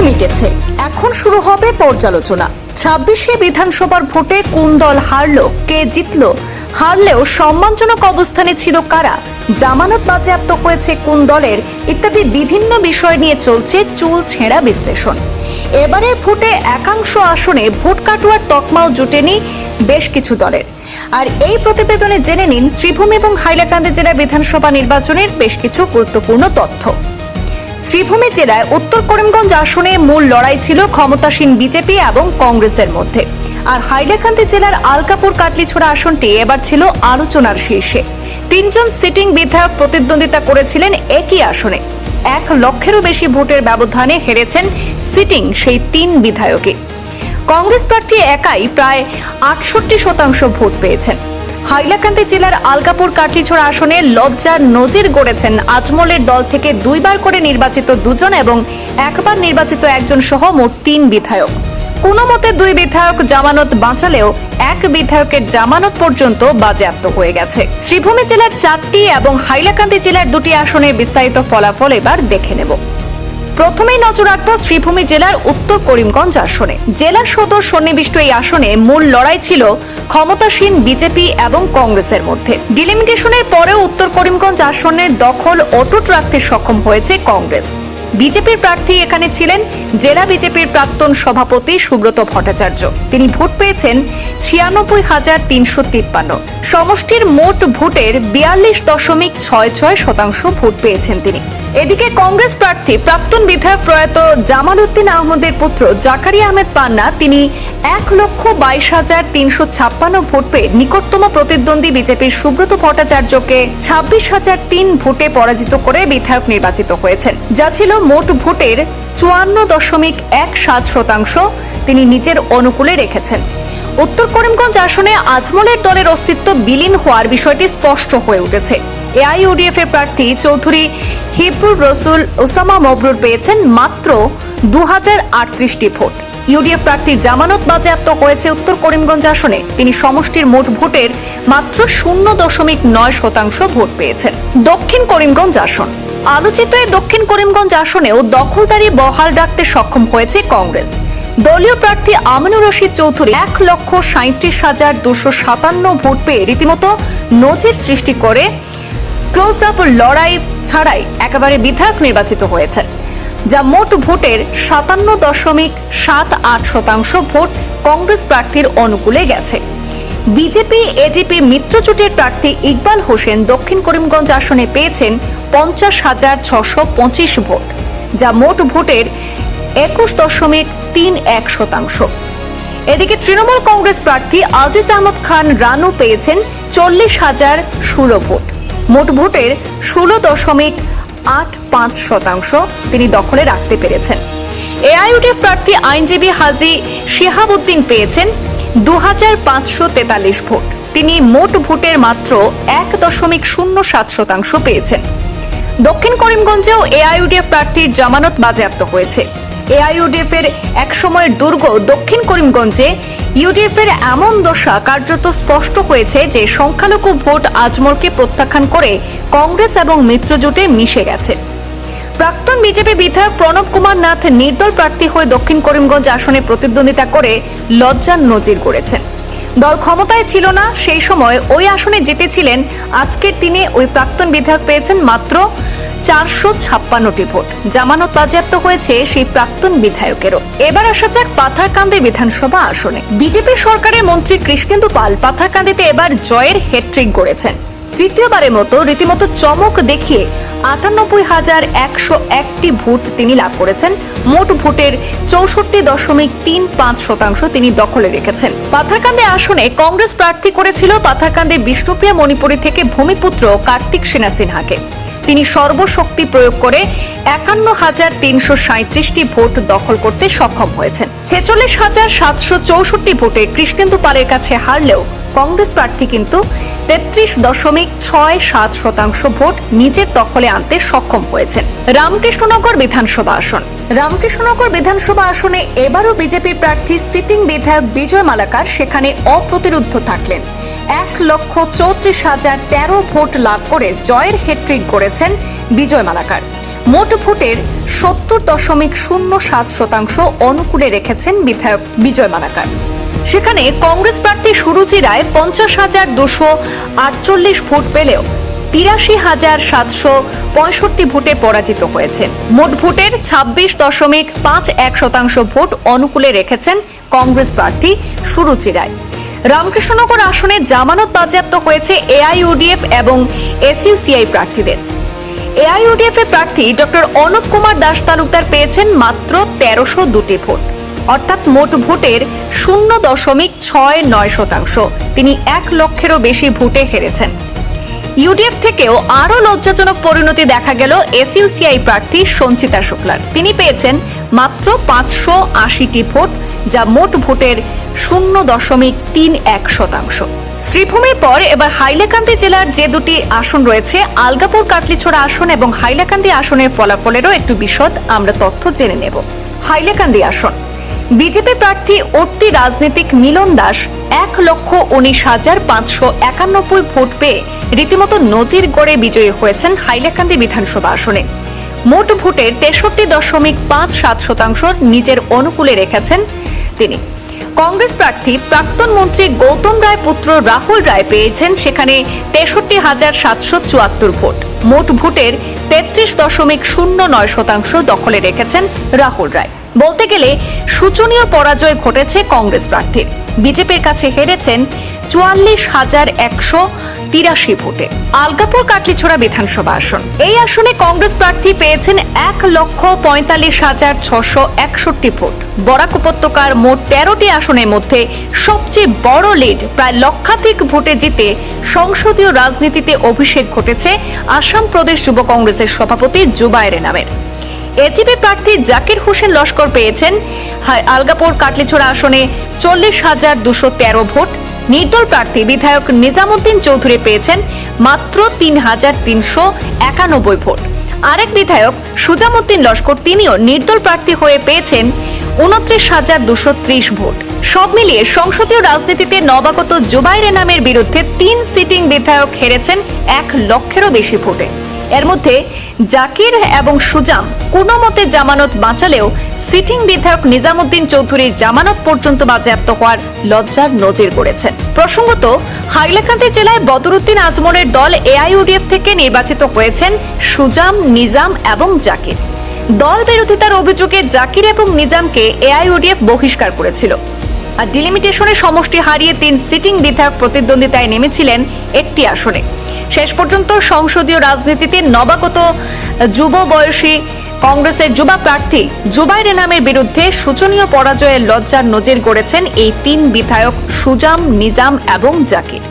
মিটেছে, এখন শুরু হবে পর্যালোচনা। 26শে বিধানসভার ভোটে কোন দল হারলো, কে জিতলো, হারলেও সম্মানজনক অবস্থানে ছিল কারা, জামানত বাজেয়াপ্ত হয়েছে কোন দলের, ইত্যাদি বিভিন্ন বিষয় নিয়ে চলছে চুল ছেঁড়া বিশ্লেষণ। এবারে ভোটে একাংশ আসনে ভোট কাটুয়ার তকমাও জুটেনি বেশ কিছু দলের। আর এই প্রতিবেদনে জেনে নিন শ্রীভূম এবং হাইলাকান্দি জেলা বিধানসভা নির্বাচনের বেশ কিছু গুরুত্বপূর্ণ তথ্য। শ্রীভূমি জেলায় উত্তর করিমগঞ্জ আসনে মূল লড়াই ছিল ক্ষমতাসীন বিজেপি এবং কংগ্রেসের মধ্যে। আর হাইলাকান্দি জেলার আলকাপুর কাটলিছড়া আসনটি এবার ছিল আলোচনার শীর্ষে। 3 জন সিটিং বিধায়ক প্রতিদ্বন্দ্বিতা করেছিলেন একই আসনে। 1 লক্ষেরও বেশি ভোটের ব্যবধানে হেরেছেন সিটিং সেই 3 বিধায়কই। কংগ্রেস প্রার্থী একাই প্রায় 68% ভোট পেয়েছেন। হাইলাকান্দি জেলার আলকাপুর কাটলিছড়া আসনে লজ্জার নজির গড়েছেন আজমলের দল থেকে 2 বার করে নির্বাচিত 2 জন এবং 1 বার নির্বাচিত 1 জন সহ মোট 3 বিধায়ক। কোনো মতে 2 বিধায়ক জামানত বাঁচালেও 1 বিধায়কের জামানত পর্যন্ত বাজেয়াপ্ত হয়ে গেছে। শ্রীভূমি জেলার 4টি এবং হাইলাকান্দি জেলার 2টি আসনের বিস্তারিত ফলাফল এবার দেখে নেব। প্রথমেই নজর রাখবো শ্রীভূমি জেলার উত্তর করিমগঞ্জ আসনে। জেলা সদর সন্নিবিষ্ট এই আসনে মূল লড়াই ছিল ক্ষমতাসীন বিজেপি এবং কংগ্রেসের মধ্যে। ডিলিমিটেশনের পরেও উত্তর করিমগঞ্জ আসনের দখল অটুট রাখতে সক্ষম হয়েছে কংগ্রেস। বিজেপির প্রার্থী এখানে ছিলেন জেলা বিজেপির প্রাক্তন সভাপতি সুব্রত ভট্টাচার্য। তিনি ভোট পেয়েছেন 96,353। সমষ্টির মোট ভোটের 42.66% ভোট পেয়েছেন তিনি। এদিকে কংগ্রেস প্রার্থী প্রাক্তন বিধায়ক প্রয়াত জামাল উদ্দিন আহমদের পুত্র জাকারিয়া আহমেদ পান্না, তিনি 1,22,356 ভোট পেয়ে নিকটতম প্রতিদ্বন্দ্বী বিজেপির সুব্রত ভট্টাচার্যকে 26,003 ভোটে পরাজিত করে বিধায়ক নির্বাচিত হয়েছেন, যা ছিল মোট ভোটের 54.17%। তিনি নিজের অনুকূলে রেখেছেন। উত্তর করিমগঞ্জ আসনে আজমলের দলের অস্তিত্ব বিলীন হওয়ার বিষয়টি স্পষ্ট হয়ে উঠেছে। এআইইউডিএফ এর প্রার্থী চৌধুরী হিবরুর রসুল ওসামা মবরুর পেয়েছেন মাত্র 2038টি ভোট। ইউডিএফ প্রার্থীর জামানত বাজেয়াপ্ত হয়েছে উত্তর করিমগঞ্জ আসনে। তিনি সমষ্টির মোট ভোটের মাত্র 0.9% ভোট পেয়েছেন। দক্ষিণ করিমগঞ্জ আসন। আলোচিত এই দক্ষিণ করিমগঞ্জ আসনেও দখলদারি বহাল রাখতে সক্ষম হয়েছে কংগ্রেস। দলীয় প্রার্থী আমিনুর রশিদ চৌধুরী 1,37,257 ভোট পেয়ে রীতিমতো নজির সৃষ্টি করে ক্লোজ আপ লড়াই ছাড়াই একেবারে বিধায়ক নির্বাচিত হয়েছেন, যা মোট ভোটের 57.78% ভোট কংগ্রেস প্রার্থীর অনুকূলে গেছে। বিজেপি এজিপি মিত্রজোটের প্রার্থী ইকবাল হোসেন দক্ষিণ করিমগঞ্জ আসনে পেয়েছেন 50,625 ভোট, যা মোট ভোটের 21.31%। এদিকে তৃণমূল কংগ্রেস প্রার্থী আজিজ আহমদ খান রানু পেয়েছেন 40,016 ভোট, মোট ভোটের 16.85% তিনি দখলে রাখতে পেরেছেন। এআইইউডিএফ প্রার্থী আইনজীবী হাজী শিহাবুদ্দিন পেয়েছেন 2,543 ভোট, তিনি মোট ভোটের মাত্র 1.07% পেয়েছেন। দক্ষিণ করিমগঞ্জেও এআইইউডিএফ প্রার্থীর জামানত বাজেয়াপ্ত হয়েছে। এআইইউডিএফ এর এক সময়ের দুর্গ দক্ষিণ করিমগঞ্জে ইউডিএফ এর এমন দশা কার্যত স্পষ্ট হয়েছে যে সংখ্যালঘু ভোট আজমলকে প্রত্যাখ্যান করে কংগ্রেস এবং মিত্রজোটে মিশে গেছে। প্রাক্তন বিজেপি বিধায়ক প্রণব কুমার নাথ নির্দল প্রার্থী হয়ে দক্ষিণ করিমগঞ্জ আসনে প্রতিদ্বন্দ্বিতা করে লজ্জার নজির গড়েছেন। দল ক্ষমতায় ছিল না সেই সময় ওই আসনে জিতেছিলেন। আজকের দিনে ওই প্রাক্তন বিধায়ক পেয়েছেন মাত্র 456টি ভোট। জামানত বাজেয়াপ্ত হয়েছে সেই প্রাক্তন বিধায়কেরও। এবার আসা যাক পাথারকান্দি বিধানসভা আসনে। বিজেপি সরকারের মন্ত্রী কৃষ্ণেন্দু পাল পাথারকান্দিতে এবার জয়ের হ্যাট্রিক গড়েছেন। তৃতীয়বারের মতো রীতিমতো চমক দেখিয়ে 98,101টি ভোট তিনি লাভ করেছেন। মোট ভোটের 64.35% তিনি দখলে রেখেছেন। পাথারকান্দি আসনে কংগ্রেস প্রার্থী করেছিল পাথারকান্দি বিষ্ণুপ্রিয়া মণিপুরী থেকে ভূমিপুত্র কার্তিক সেনা সিনহাকে। তিনি সর্বশক্তি প্রয়োগ করে 51,337টি ভোট দখল করতে সক্ষম হয়েছেন। 46,764 ভোটে কৃষ্ণেন্দু পালের কাছে হারলেও কংগ্রেস প্রার্থী কিন্তু 33.67% ভোট নিজের দখলে আনতে সক্ষম হয়েছেন। রামকৃষ্ণনগর বিধানসভা আসন। রামকৃষ্ণনগর বিধানসভা আসনে এবারও বিজেপির প্রার্থী সিটিং বিধায়ক বিজয় মালাকার সেখানে অপ্রতিরোধ্য থাকলেন। 1,34,013 ভোট লাভ করে জয়ের হ্যাট্রিক করেছেন বিজয় মালাকার। মোট ভোটের 70.07% অনুকূলে রেখেছেন বিধায়ক বিজয় মালাকার। সেখানে কংগ্রেস প্রার্থী সুরুচি রায় 50,248 ভোট পেলেও 83,765 ভোটে পরাজিত হয়েছেন। মোট ভোটের 26.51% ভোট অনুকূলে রেখেছেন কংগ্রেস প্রার্থী সুরুচি রায়। রামকৃষ্ণনগর আসনে জামানত বাজেয়াপ্ত হয়েছে এআইইউডিএফ এবং এসইউসিআই প্রার্থীদের। এআইইউডিএফ এর প্রার্থী ডক্টর অনুপ কুমার দাস তালুকদার পেয়েছেন মাত্র 1302টি ভোট, অর্থাৎ মোট ভোটের 0.69%। তিনি 1 লক্ষেরও বেশি ভোটে হেরেছেন। ইউডিএফ থেকেও আরও লজ্জাজনক পরিণতি দেখা গেল এসইউসিআই প্রার্থী সঞ্চিতা শুক্লার। তিনি পেয়েছেন মাত্র 580টি ভোট, যা মোট ভোটের 0.31%। শ্রীভূমির পর এবার হাইলাকান্দি জেলার যে দুটি আসন রয়েছে, আলগাপুর কাটলিছড়া আসন এবং হাইলাকান্দি আসনের ফলাফলেরও একটু বিশদ আমরা তথ্য জেনে নেব। হাইলাকান্দি আসন বিজেপি প্রার্থী অর্তি রাজনীতিক মিলন দাস 1,19,591 ভোট পেয়ে রীতিমতো নজির গড়ে বিজয়ী হয়েছেন হাইলাকান্দি বিধানসভা আসনে। মোট ভোটের 63.57% নিজের অনুকূলে রেখেছেন তিনি। কংগ্রেস প্রার্থী প্রাক্তন মন্ত্রী গৌতম রায় পুত্র রাহুল রায় পেয়েছেন সেখানে 63,774 ভোট। মোট ভোটের 33.09% দখলে রেখেছেন রাহুল রায়। বলতে গেলে শোচনীয় পরাজয় ঘটেছে কংগ্রেস প্রার্থীর। বিজেপির কাছে হেরেছেন 44,183 ভোটে। আলগাপুর কাটলিছড়া বিধানসভা আসন, এই আসনে কংগ্রেস প্রার্থী পেয়েছেন 1,45,661 ভোট। বরাক উপত্যকার মোট 13টি আসনের মধ্যে সবচেয়ে বড় লিড, প্রায় লক্ষাধিক ভোটে জিতে সংসদীয় রাজনীতিতে অভিষেক ঘটেছে আসাম প্রদেশ যুব কংগ্রেসের সভাপতি জুবায়ের নামের। এজিপি প্রার্থী জাকির হোসেন লস্কর পেয়েছেন আলগাপুর কাটলিছড়া আসনে 40,213 ভোট। নির্দল প্রার্থী বিধায়ক নিজামুদ্দিন চৌধুরী পেয়েছেন মাত্র 3,391 ভোট। আরেক বিধায়ক সুজামুদ্দিন লস্কর তিনিও নির্দল প্রার্থী হয়ে পেয়েছেন 29,230 ভোট। সব মিলিয়ে সংসদীয় রাজনীতিতে নবাগত জুবায়ের নামের বিরুদ্ধে 3 সিটিং বিধায়ক হেরেছেন 1 লক্ষেরও বেশি ভোটে। এর মধ্যে জাকির এবং সুজাম কোনো মতে জামানত বাঁচালেও সিটিং বিধায়ক নিজামুদ্দিন চৌধুরীর জামানত পর্যন্ত বাজেয়াপ্ত হওয়ার লজ্জার নজির গড়েছেন। প্রসঙ্গত, হাইলাকান্দি জেলায় বদরুদ্দিন আজমলের দল এআইইউডিএফ থেকে নির্বাচিত হয়েছেন সুজাম, নিজাম এবং জাকির। দল বিরোধিতার অভিযোগে জাকির এবং নিজামকে এআইইউডিএফ বহিষ্কার করেছিল। আর ডিলিমিটেশনে সমষ্টি হারিয়ে 3 সিটিং বিধায়ক প্রতিদ্বন্দ্বিতায় নেমেছিলেন একটি আসনে। শেষ পর্যন্ত সংসদীয় রাজনীতিতে নবাগত যুব বয়সী কংগ্রেসের যুবা প্রার্থী জুবায়ের নামের বিরুদ্ধে শোচনীয় পরাজয়ের লজ্জার নজির গড়েছেন এই 3 বিধায়ক সুজাম, নিজাম এবং জাকির।